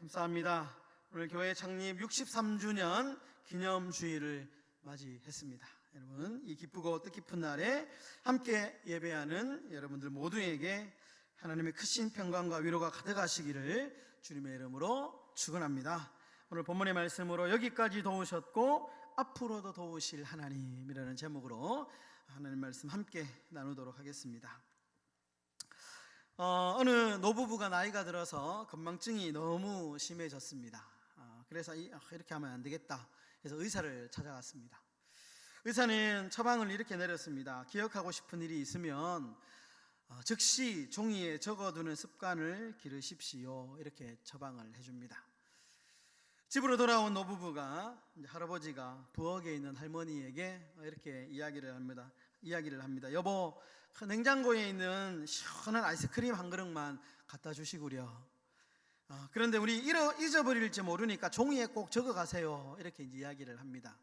감사합니다. 오늘 교회 창립 63주년 기념주일을 맞이했습니다. 여러분, 이 기쁘고 뜻깊은 날에 함께 예배하는 여러분들 모두에게 하나님의 크신 평강과 위로가 가득하시기를 주님의 이름으로 축원합니다. 오늘 본문의 말씀으로 여기까지 도우셨고 앞으로도 도우실 하나님이라는 제목으로 하나님 말씀 함께 나누도록 하겠습니다. 어느 노부부가 나이가 들어서 건망증이 너무 심해졌습니다. 그래서 이렇게 하면 안 되겠다 해서 의사를 찾아갔습니다. 의사는 처방을 이렇게 내렸습니다. 기억하고 싶은 일이 있으면 즉시 종이에 적어두는 습관을 기르십시오. 이렇게 처방을 해줍니다. 집으로 돌아온 노부부가 할아버지가 부엌에 있는 할머니에게 이렇게 이야기를 합니다. 여보, 그 냉장고에 있는 시원한 아이스크림 한 그릇만 갖다 주시구려. 그런데 우리 잊어버릴지 모르니까 종이에 꼭 적어 가세요. 이렇게 이야기를 합니다.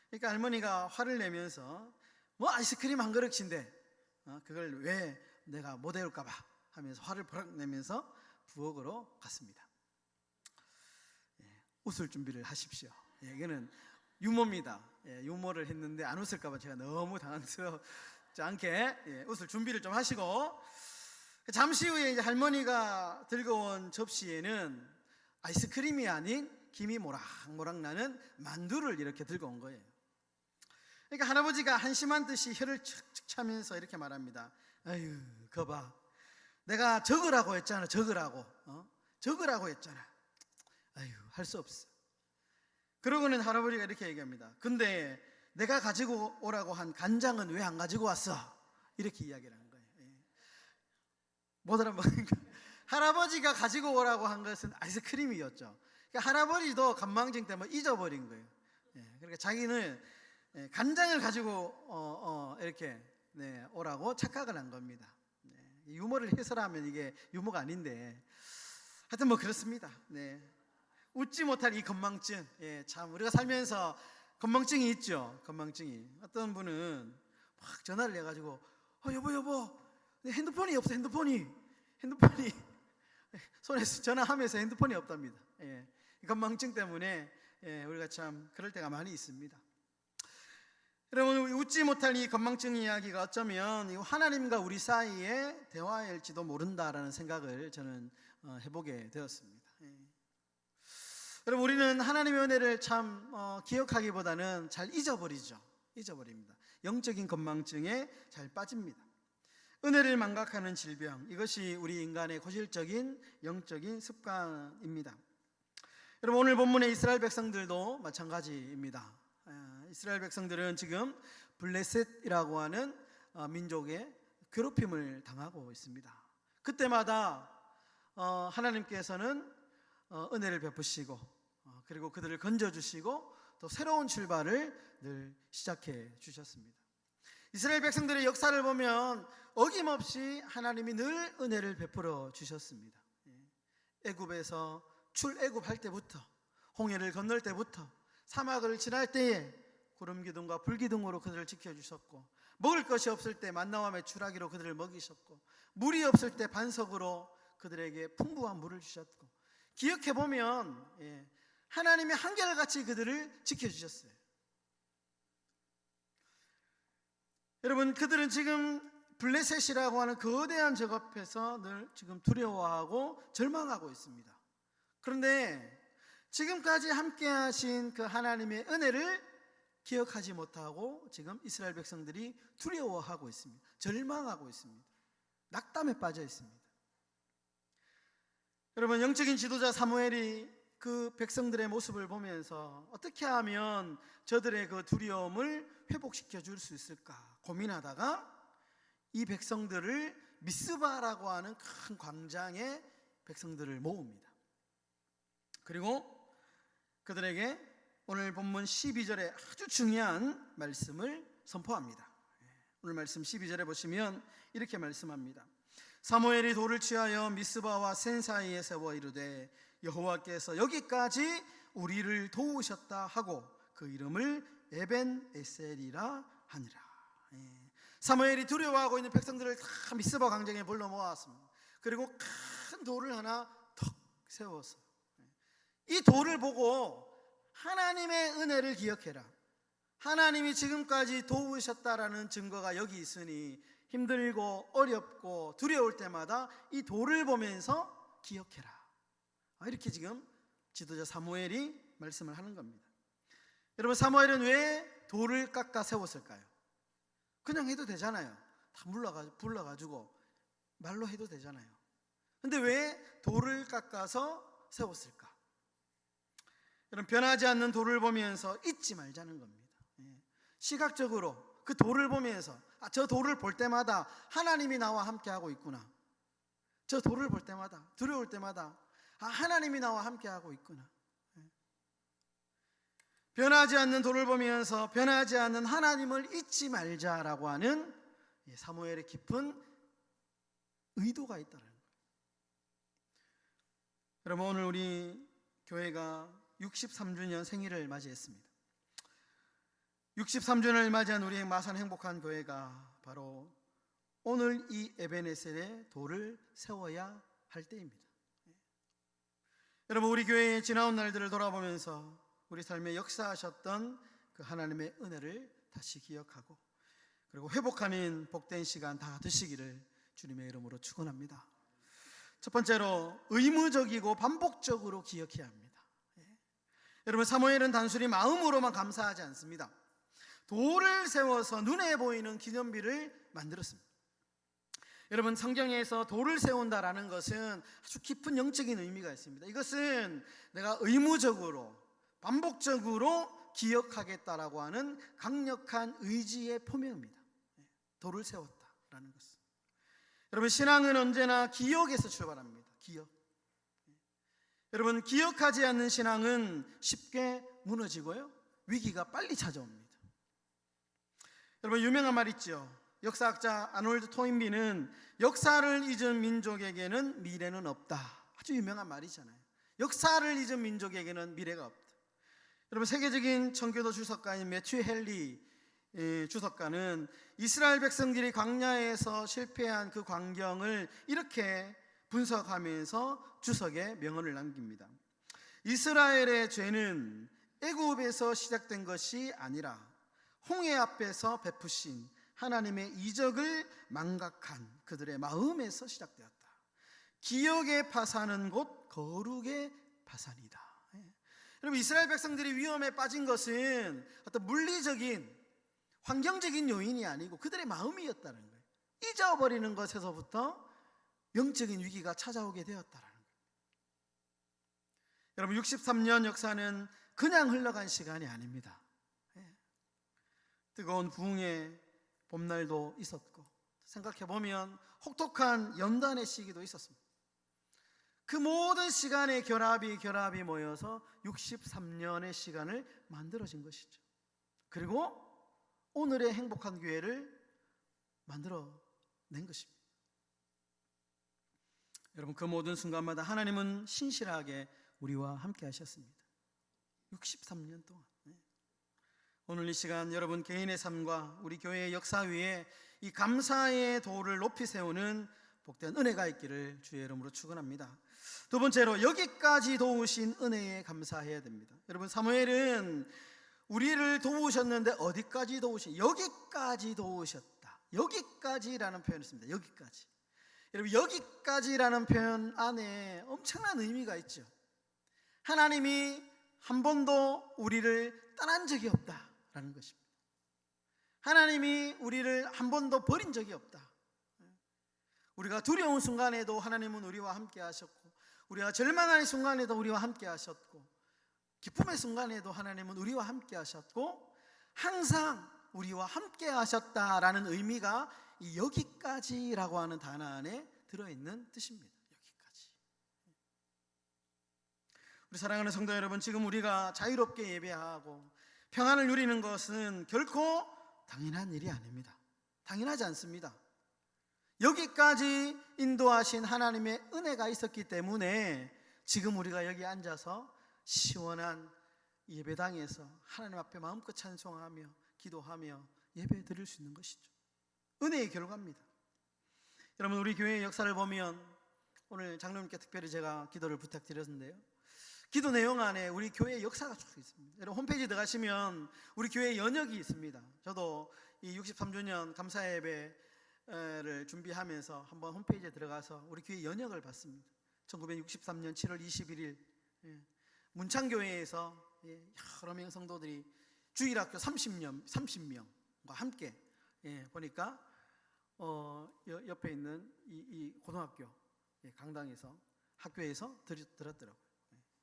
그러니까 할머니가 화를 내면서 뭐 아이스크림 한 그릇인데 그걸 왜 내가 못 외울까 봐 하면서 화를 버럭 내면서 부엌으로 갔습니다. 웃을 준비를 하십시오. 이거는 유머입니다. 유머를 했는데 안 웃을까 봐 제가 너무 당황스럽지 않게 웃을 준비를 좀 하시고, 잠시 후에 이제 할머니가 들고 온 접시에는 아이스크림이 아닌 김이 모락모락 나는 만두를 이렇게 들고 온 거예요. 그러니까 할아버지가 한심한 듯이 혀를 척척 차면서 이렇게 말합니다. 아유, 거봐, 내가 적으라고 했잖아. 적으라고 했잖아. 아유, 할 수 없어. 그러고는 할아버지가 이렇게 얘기합니다. 근데 내가 가지고 오라고 한 간장은 왜 안 가지고 왔어? 이렇게 이야기를 하는 거예요. 못 알아보니까 할아버지가 가지고 오라고 한 것은 아이스크림이었죠. 그러니까 할아버지도 건망증 때문에 잊어버린 거예요. 그러니까 자기는 간장을 가지고 이렇게 오라고 착각을 한 겁니다. 유머를 해설하면 이게 유머가 아닌데, 하여튼 뭐 그렇습니다. 웃지 못할 이 건망증, 참 우리가 살면서 건망증이 있죠. 건망증이. 어떤 분은 막 전화를 해가지고 여보 핸드폰이 없어. 핸드폰이 손에 전화하면서 핸드폰이 없답니다. 건망증 때문에 우리가 참 그럴 때가 많이 있습니다. 여러분, 웃지 못할 이 건망증 이야기가 어쩌면 하나님과 우리 사이의 대화일지도 모른다라는 생각을 저는 해보게 되었습니다. 여러분, 우리는 하나님의 은혜를 참 기억하기보다는 잘 잊어버립니다. 영적인 건망증에 잘 빠집니다. 은혜를 망각하는 질병, 이것이 우리 인간의 고질적인 영적인 습관입니다. 여러분, 오늘 본문의 이스라엘 백성들도 마찬가지입니다. 이스라엘 백성들은 지금 블레셋이라고 하는 민족의 괴롭힘을 당하고 있습니다. 그때마다 하나님께서는 은혜를 베푸시고 그리고 그들을 건져주시고 또 새로운 출발을 늘 시작해 주셨습니다. 이스라엘 백성들의 역사를 보면 어김없이 하나님이 늘 은혜를 베풀어 주셨습니다. 애굽에서 출애굽할 때부터, 홍해를 건널 때부터, 사막을 지날 때에 구름 기둥과 불 기둥으로 그들을 지켜주셨고, 먹을 것이 없을 때 만나와 메추라기로 그들을 먹이셨고, 물이 없을 때 반석으로 그들에게 풍부한 물을 주셨고, 기억해보면 하나님이 한결같이 그들을 지켜주셨어요. 여러분, 그들은 지금 블레셋이라고 하는 거대한 적 앞에서 늘 지금 두려워하고 절망하고 있습니다. 그런데 지금까지 함께 하신 그 하나님의 은혜를 기억하지 못하고 지금 이스라엘 백성들이 두려워하고 있습니다. 절망하고 있습니다. 낙담에 빠져 있습니다. 여러분, 영적인 지도자 사무엘이 그 백성들의 모습을 보면서 어떻게 하면 저들의 그 두려움을 회복시켜 줄 수 있을까 고민하다가 이 백성들을 미스바라고 하는 큰 광장에 백성들을 모읍니다. 그리고 그들에게 오늘 본문 12절에 아주 중요한 말씀을 선포합니다. 오늘 말씀 12절에 보시면 이렇게 말씀합니다. 사무엘이 돌을 취하여 미스바와 센 사이에 세워 이르되 여호와께서 여기까지 우리를 도우셨다 하고 그 이름을 에벤 에셀이라 하니라. 사무엘이 두려워하고 있는 백성들을 다 미스바 광장에 불러 모았습니다. 그리고 큰 돌을 하나 턱 세워서 이 돌을 보고 하나님의 은혜를 기억해라. 하나님이 지금까지 도우셨다라는 증거가 여기 있으니 힘들고 어렵고 두려울 때마다 이 돌을 보면서 기억해라. 이렇게 지금 지도자 사무엘이 말씀을 하는 겁니다. 여러분, 사무엘은 왜 돌을 깎아 세웠을까요? 그냥 해도 되잖아요. 다 불러가지고 말로 해도 되잖아요. 근데 왜 돌을 깎아서 세웠을까? 여러분, 변하지 않는 돌을 보면서 잊지 말자는 겁니다. 시각적으로 그 돌을 보면서 저 돌을 볼 때마다 하나님이 나와 함께하고 있구나. 저 돌을 볼 때마다, 두려울 때마다 하나님이 나와 함께하고 있구나. 변하지 않는 돌을 보면서 변하지 않는 하나님을 잊지 말자라고 하는 사무엘의 깊은 의도가 있다는 거예요. 여러분, 오늘 우리 교회가 63주년 생일을 맞이했습니다. 63주년을 맞이한 우리 마산 행복한 교회가 바로 오늘 이 에베네셀의 돌을 세워야 할 때입니다. 여러분, 우리 교회의 지나온 날들을 돌아보면서 우리 삶에 역사하셨던 그 하나님의 은혜를 다시 기억하고 그리고 회복하는 복된 시간 다 되시기를 주님의 이름으로 축원합니다. 첫 번째로 의무적이고 반복적으로 기억해야 합니다. 여러분, 사무엘은 단순히 마음으로만 감사하지 않습니다. 돌을 세워서 눈에 보이는 기념비를 만들었습니다. 여러분, 성경에서 돌을 세운다라는 것은 아주 깊은 영적인 의미가 있습니다. 이것은 내가 의무적으로 반복적으로 기억하겠다라고 하는 강력한 의지의 표명입니다. 돌을 세웠다라는 것은. 여러분, 신앙은 언제나 기억에서 출발합니다. 기억. 여러분, 기억하지 않는 신앙은 쉽게 무너지고요, 위기가 빨리 찾아옵니다. 여러분, 유명한 말 있죠. 역사학자 아놀드 토인비는 역사를 잊은 민족에게는 미래는 없다. 아주 유명한 말이잖아요. 역사를 잊은 민족에게는 미래가 없다. 여러분, 세계적인 청교도 주석가인 매튜 헨리 주석가는 이스라엘 백성들이 광야에서 실패한 그 광경을 이렇게 분석하면서 주석에 명언을 남깁니다. 이스라엘의 죄는 애굽에서 시작된 것이 아니라 홍해 앞에서 베푸신 하나님의 이적을 망각한 그들의 마음에서 시작되었다. 기억의 파산은 곧 거룩의 파산이다. 여러분, 이스라엘 백성들이 위험에 빠진 것은 어떤 물리적인 환경적인 요인이 아니고 그들의 마음이었다는 거예요. 잊어버리는 것에서부터 영적인 위기가 찾아오게 되었다는 거예요. 여러분, 63년 역사는 그냥 흘러간 시간이 아닙니다. 뜨거운 부흥의 봄날도 있었고, 생각해보면 혹독한 연단의 시기도 있었습니다. 그 모든 시간의 결합이 모여서 63년의 시간을 만들어진 것이죠. 그리고 오늘의 행복한 교회를 만들어낸 것입니다. 여러분, 그 모든 순간마다 하나님은 신실하게 우리와 함께 하셨습니다. 63년 동안. 오늘 이 시간 여러분 개인의 삶과 우리 교회의 역사 위에 이 감사의 도를 높이 세우는 복된 은혜가 있기를 주의 이름으로 축원합니다. 두 번째로, 여기까지 도우신 은혜에 감사해야 됩니다. 여러분, 사무엘은 우리를 도우셨는데 어디까지 도우신? 여기까지 도우셨다. 여기까지라는 표현을 씁니다. 여기까지. 여러분, 여기까지라는 표현 안에 엄청난 의미가 있죠. 하나님이 한 번도 우리를 떠난 적이 없다라는 것입니다. 하나님이 우리를 한 번도 버린 적이 없다. 우리가 두려운 순간에도 하나님은 우리와 함께 하셨고, 우리가 절망하는 순간에도 우리와 함께 하셨고, 기쁨의 순간에도 하나님은 우리와 함께 하셨고, 항상 우리와 함께 하셨다라는 의미가 이 여기까지라고 하는 단어 안에 들어있는 뜻입니다. 여기까지. 우리 사랑하는 성도 여러분, 지금 우리가 자유롭게 예배하고 평안을 누리는 것은 결코 당연한 일이 아닙니다. 당연하지 않습니다. 여기까지 인도하신 하나님의 은혜가 있었기 때문에 지금 우리가 여기 앉아서 시원한 예배당에서 하나님 앞에 마음껏 찬송하며 기도하며 예배 드릴 수 있는 것이죠. 은혜의 결과입니다. 여러분, 우리 교회의 역사를 보면 오늘 장로님께 특별히 제가 기도를 부탁드렸는데요, 기도 내용 안에 우리 교회의 역사가 쭉 있습니다. 여러분 홈페이지 들어가시면 우리 교회 연역이 있습니다. 저도 이 63주년 감사 예배를 준비하면서 한번 홈페이지에 들어가서 우리 교회 연역을 봤습니다. 1963년 7월 21일 문창교회에서 여러 명 성도들이 주일학교 30명과 함께 보니까 옆에 있는 이 고등학교 강당에서 학교에서 들었더라고요.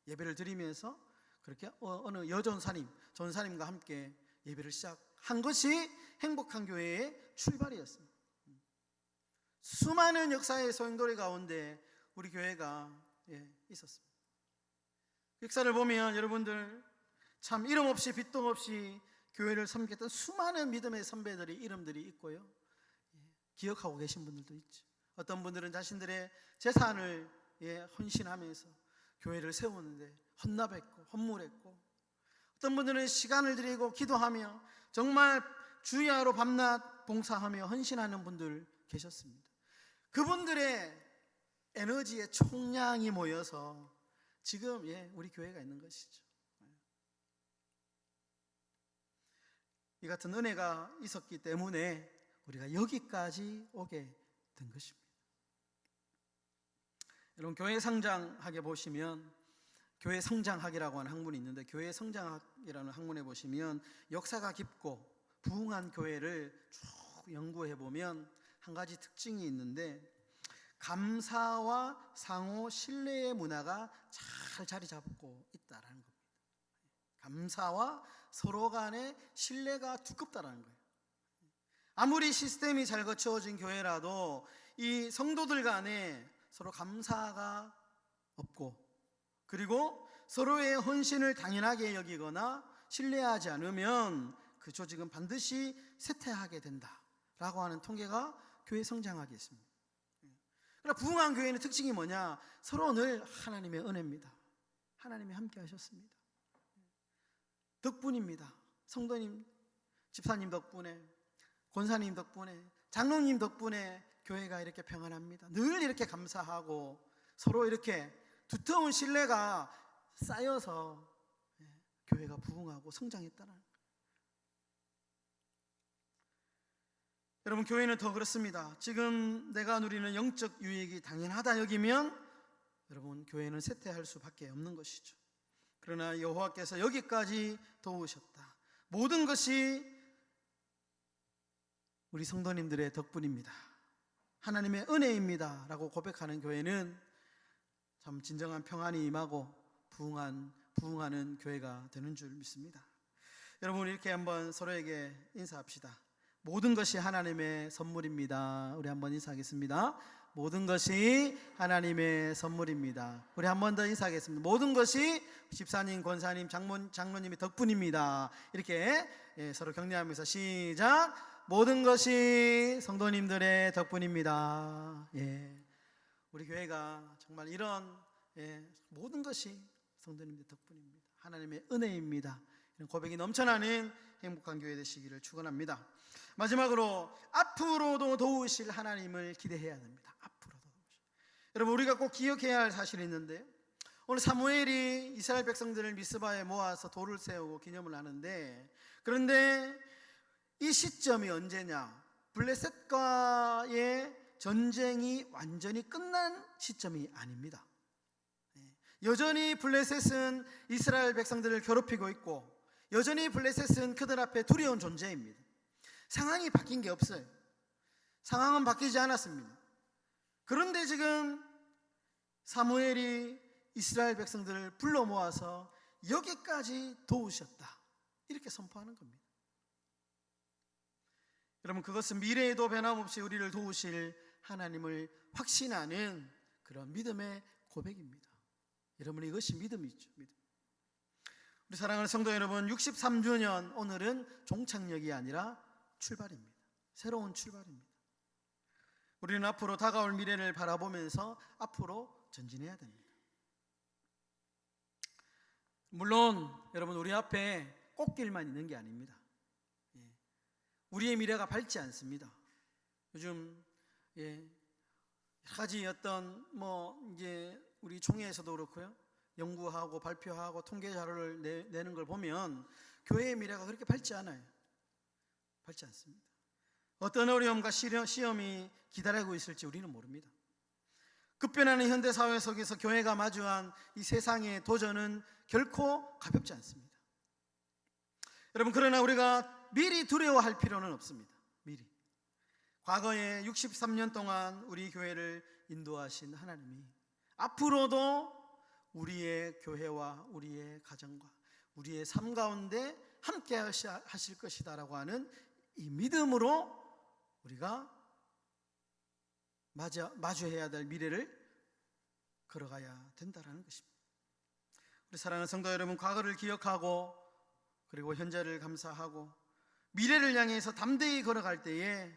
예배를 드리면서 그렇게 어느 전사님과 함께 예배를 시작한 것이 행복한 교회의 출발이었습니다. 수많은 역사의 소용돌이 가운데 우리 교회가 있었습니다. 역사를 보면 여러분들 참 이름 없이 빚도 없이 교회를 섬겼던 수많은 믿음의 선배들의 이름들이 있고요. 기억하고 계신 분들도 있죠. 어떤 분들은 자신들의 재산을 헌신하면서 교회를 세우는데 헌납했고 헌물했고, 어떤 분들은 시간을 들이고 기도하며 정말 주야로 밤낮 봉사하며 헌신하는 분들 계셨습니다. 그분들의 에너지의 총량이 모여서 지금 우리 교회가 있는 것이죠. 이 같은 은혜가 있었기 때문에 우리가 여기까지 오게 된 것입니다. 여러분 교회 성장학에 보시면 교회 성장학이라고 하는 학문이 있는데, 교회 성장학이라는 학문에 보시면 역사가 깊고 부흥한 교회를 쭉 연구해 보면 한 가지 특징이 있는데, 감사와 상호 신뢰의 문화가 잘 자리 잡고 있다라는 겁니다. 감사와 서로 간의 신뢰가 두껍다라는 거예요. 아무리 시스템이 잘 갖춰진 교회라도 이 성도들 간에 서로 감사가 없고, 그리고 서로의 헌신을 당연하게 여기거나 신뢰하지 않으면 그 조직은 반드시 쇠퇴하게 된다라고 하는 통계가 교회 성장학에 있습니다. 그러나 부흥한 교회는 특징이 뭐냐? 서로 늘 하나님의 은혜입니다. 하나님이 함께 하셨습니다. 덕분입니다. 성도님, 집사님 덕분에, 권사님 덕분에, 장로님 덕분에 교회가 이렇게 평안합니다. 늘 이렇게 감사하고 서로 이렇게 두터운 신뢰가 쌓여서 교회가 부흥하고 성장했다는 거예요. 여러분 교회는 더 그렇습니다. 지금 내가 누리는 영적 유익이 당연하다 여기면 여러분 교회는 쇠퇴할 수밖에 없는 것이죠. 그러나 여호와께서 여기까지 도우셨다. 모든 것이 우리 성도님들의 덕분입니다. 하나님의 은혜입니다 라고 고백하는 교회는 참 진정한 평안이 임하고 부흥하는 교회가 되는 줄 믿습니다. 여러분 이렇게 한번 서로에게 인사합시다. 모든 것이 하나님의 선물입니다. 우리 한번 인사하겠습니다. 모든 것이 하나님의 선물입니다. 우리 한 번 더 인사하겠습니다. 모든 것이 집사님, 권사님, 장로님의 덕분입니다. 이렇게 서로 격려하면서 시작. 모든 것이 성도님들의 덕분입니다. 우리 교회가 정말 이런 모든 것이 성도님들 덕분입니다. 하나님의 은혜입니다. 이런 고백이 넘쳐나는 행복한 교회 되시기를 축원합니다. 마지막으로 앞으로도 도우실 하나님을 기대해야 됩니다. 앞으로도 도우실. 여러분 우리가 꼭 기억해야 할 사실이 있는데, 오늘 사무엘이 이스라엘 백성들을 미스바에 모아서 돌을 세우고 기념을 하는데, 그런데 이 시점이 언제냐? 블레셋과의 전쟁이 완전히 끝난 시점이 아닙니다. 여전히 블레셋은 이스라엘 백성들을 괴롭히고 있고, 여전히 블레셋은 그들 앞에 두려운 존재입니다. 상황이 바뀐 게 없어요. 상황은 바뀌지 않았습니다. 그런데 지금 사무엘이 이스라엘 백성들을 불러 모아서 여기까지 도우셨다 이렇게 선포하는 겁니다. 여러분 그것은 미래에도 변함없이 우리를 도우실 하나님을 확신하는 그런 믿음의 고백입니다. 여러분 이것이 믿음이죠. 믿음. 우리 사랑하는 성도 여러분, 63주년 오늘은 종착역이 아니라 출발입니다. 새로운 출발입니다. 우리는 앞으로 다가올 미래를 바라보면서 앞으로 전진해야 됩니다. 물론 여러분 우리 앞에 꽃길만 있는 게 아닙니다. 우리의 미래가 밝지 않습니다. 요즘 여러 가지 어떤 이제 우리 총회에서도 그렇고요, 연구하고 발표하고 통계 자료를 내는 걸 보면 교회의 미래가 그렇게 밝지 않아요. 밝지 않습니다. 어떤 어려움과 시험이 기다리고 있을지 우리는 모릅니다. 급변하는 현대 사회 속에서 교회가 마주한 이 세상의 도전은 결코 가볍지 않습니다. 여러분, 그러나 우리가 미리 두려워할 필요는 없습니다. 미리. 과거에 63년 동안 우리 교회를 인도하신 하나님이 앞으로도 우리의 교회와 우리의 가정과 우리의 삶 가운데 함께 하실 것이다라고 하는 이 믿음으로 우리가 마주해야 될 미래를 걸어가야 된다라는 것입니다. 우리 사랑하는 성도 여러분, 과거를 기억하고 그리고 현재를 감사하고 미래를 향해서 담대히 걸어갈 때에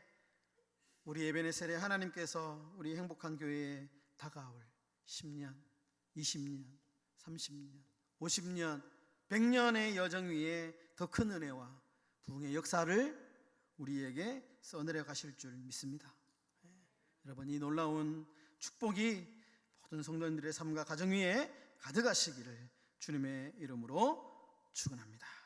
우리 에베네셀의 하나님께서 우리 행복한 교회에 다가올 10년, 20년, 30년, 50년, 100년의 여정 위에 더 큰 은혜와 부흥의 역사를 우리에게 써내려 가실 줄 믿습니다. 여러분, 이 놀라운 축복이 모든 성도님들의 삶과 가정 위에 가득하시기를 주님의 이름으로 축원합니다.